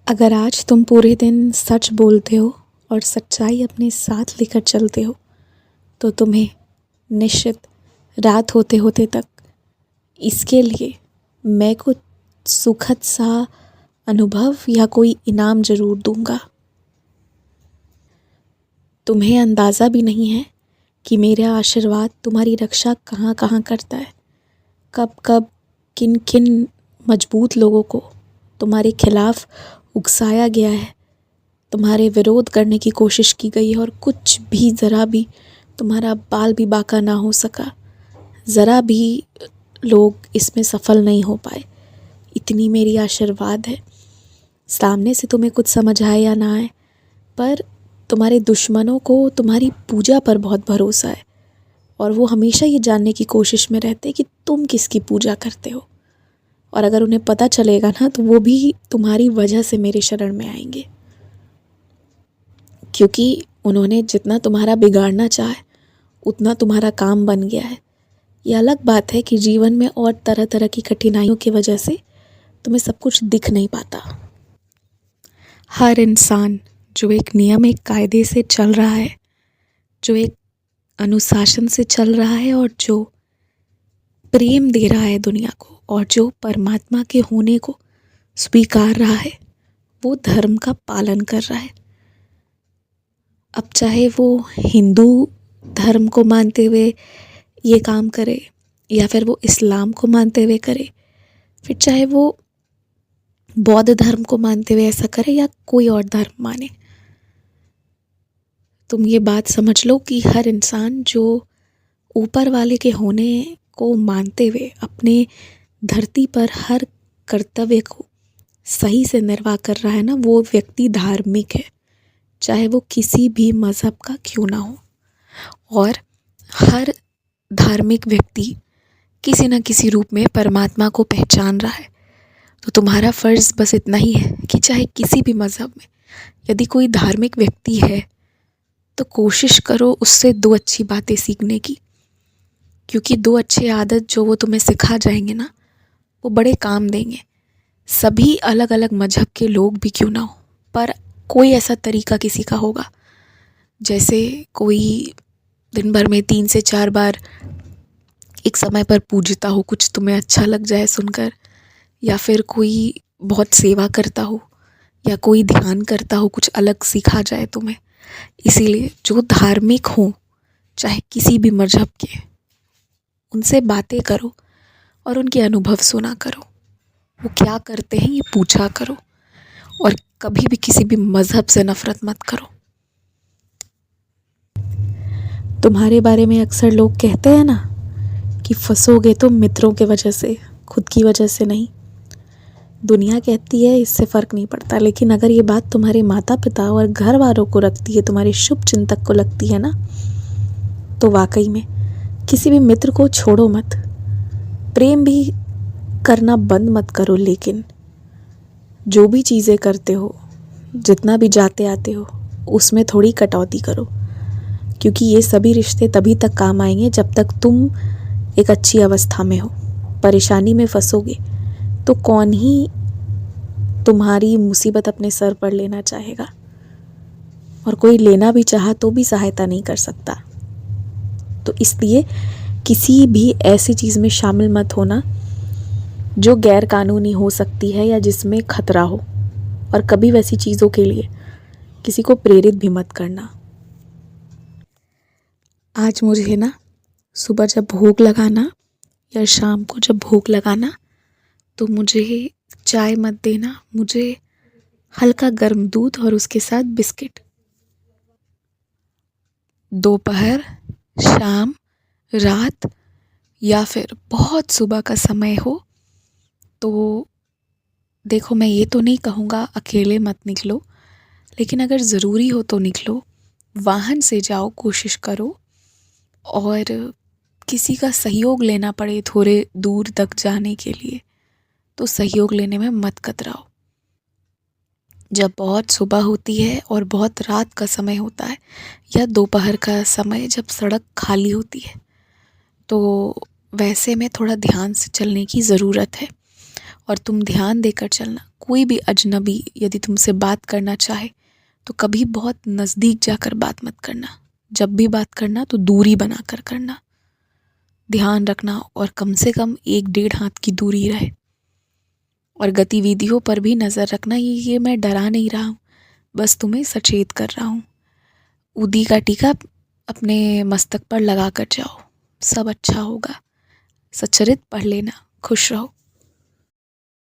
अगर आज तुम पूरे दिन सच बोलते हो और सच्चाई अपने साथ लेकर चलते हो तो तुम्हें निश्चित रात होते होते तक इसके लिए मैं कुछ सुखद सा अनुभव या कोई इनाम ज़रूर दूंगा। तुम्हें अंदाज़ा भी नहीं है कि मेरा आशीर्वाद तुम्हारी रक्षा कहाँ कहाँ करता है, कब कब किन किन मजबूत लोगों को तुम्हारे खिलाफ उकसाया गया है, तुम्हारे विरोध करने की कोशिश की गई है और कुछ भी ज़रा भी तुम्हारा बाल भी बाका ना हो सका, ज़रा भी लोग इसमें सफल नहीं हो पाए। इतनी मेरी आशीर्वाद है। सामने से तुम्हें कुछ समझ आए या ना आए, पर तुम्हारे दुश्मनों को तुम्हारी पूजा पर बहुत भरोसा है और वो हमेशा ये जानने की कोशिश में रहते हैं कि तुम किसकी पूजा करते हो। और अगर उन्हें पता चलेगा ना तो वो भी तुम्हारी वजह से मेरे शरण में आएंगे, क्योंकि उन्होंने जितना तुम्हारा बिगाड़ना चाहा है उतना तुम्हारा काम बन गया है। ये अलग बात है कि जीवन में और तरह तरह की कठिनाइयों की वजह से तुम्हें सब कुछ दिख नहीं पाता। हर इंसान जो एक नियम एक कायदे से चल रहा है, जो एक अनुशासन से चल रहा है और जो प्रेम दे रहा है दुनिया को और जो परमात्मा के होने को स्वीकार रहा है, वो धर्म का पालन कर रहा है। अब चाहे वो हिंदू धर्म को मानते हुए ये काम करे या फिर वो इस्लाम को मानते हुए करे, फिर चाहे वो बौद्ध धर्म को मानते हुए ऐसा करे या कोई और धर्म माने, तुम ये बात समझ लो कि हर इंसान जो ऊपर वाले के होने को मानते हुए अपने धरती पर हर कर्तव्य को सही से निर्वाह कर रहा है ना, वो व्यक्ति धार्मिक है, चाहे वो किसी भी मज़हब का क्यों ना हो। और हर धार्मिक व्यक्ति किसी न किसी रूप में परमात्मा को पहचान रहा है। तो तुम्हारा फ़र्ज़ बस इतना ही है कि चाहे किसी भी मज़हब में यदि कोई धार्मिक व्यक्ति है तो कोशिश करो उससे दो अच्छी बातें सीखने की, क्योंकि दो अच्छे आदत जो वो तुम्हें सिखा जाएंगे ना, वो बड़े काम देंगे। सभी अलग अलग मज़हब के लोग भी क्यों ना हो, पर कोई ऐसा तरीका किसी का होगा, जैसे कोई दिन भर में 3 से 4 बार एक समय पर पूजता हो, कुछ तुम्हें अच्छा लग जाए सुनकर, या फिर कोई बहुत सेवा करता हो या कोई ध्यान करता हो, कुछ अलग सीखा जाए तुम्हें। इसीलिए जो धार्मिक हो चाहे किसी भी मज़हब के, उनसे बातें करो और उनके अनुभव सुना करो, वो क्या करते हैं ये पूछा करो और कभी भी किसी भी मज़हब से नफ़रत मत करो। तुम्हारे बारे में अक्सर लोग कहते हैं ना कि फंसोगे तो मित्रों के वजह से, खुद की वजह से नहीं। दुनिया कहती है इससे फ़र्क नहीं पड़ता, लेकिन अगर ये बात तुम्हारे माता पिता और घर वालों को लगती है, तुम्हारे शुभ चिंतक को लगती है ना, तो वाकई में किसी भी मित्र को छोड़ो मत। प्रेम भी करना बंद मत करो, लेकिन जो भी चीज़ें करते हो, जितना भी जाते आते हो, उसमें थोड़ी कटौती करो, क्योंकि ये सभी रिश्ते तभी तक काम आएंगे जब तक तुम एक अच्छी अवस्था में हो। परेशानी में फंसोगे तो कौन ही तुम्हारी मुसीबत अपने सर पर लेना चाहेगा, और कोई लेना भी चाहा तो भी सहायता नहीं कर सकता। तो इसलिए किसी भी ऐसी चीज़ में शामिल मत होना जो गैर कानूनी हो सकती है या जिसमें खतरा हो, और कभी वैसी चीज़ों के लिए किसी को प्रेरित भी मत करना। आज मुझे ना सुबह जब भूख लगाना या शाम को जब भूख लगाना तो मुझे चाय मत देना, मुझे हल्का गर्म दूध और उसके साथ बिस्किट। दोपहर, शाम, रात या फिर बहुत सुबह का समय हो तो देखो, मैं ये तो नहीं कहूँगा अकेले मत निकलो, लेकिन अगर ज़रूरी हो तो निकलो, वाहन से जाओ, कोशिश करो, और किसी का सहयोग लेना पड़े थोड़े दूर तक जाने के लिए तो सहयोग लेने में मत कतराओ। जब बहुत सुबह होती है और बहुत रात का समय होता है या दोपहर का समय जब सड़क खाली होती है, तो वैसे में थोड़ा ध्यान से चलने की ज़रूरत है और तुम ध्यान देकर चलना। कोई भी अजनबी यदि तुमसे बात करना चाहे तो कभी बहुत नज़दीक जाकर बात मत करना। जब भी बात करना तो दूरी बना कर करना। ध्यान रखना और कम से कम 1-1.5 हाथ की दूरी रहे। और गतिविधियों पर भी नज़र रखना। ये मैं डरा नहीं रहा हूँ, बस तुम्हें सचेत कर रहा हूँ। ऊदी का टीका अपने मस्तक पर लगा कर जाओ, सब अच्छा होगा। सच्चरित पढ़ लेना। खुश रहो।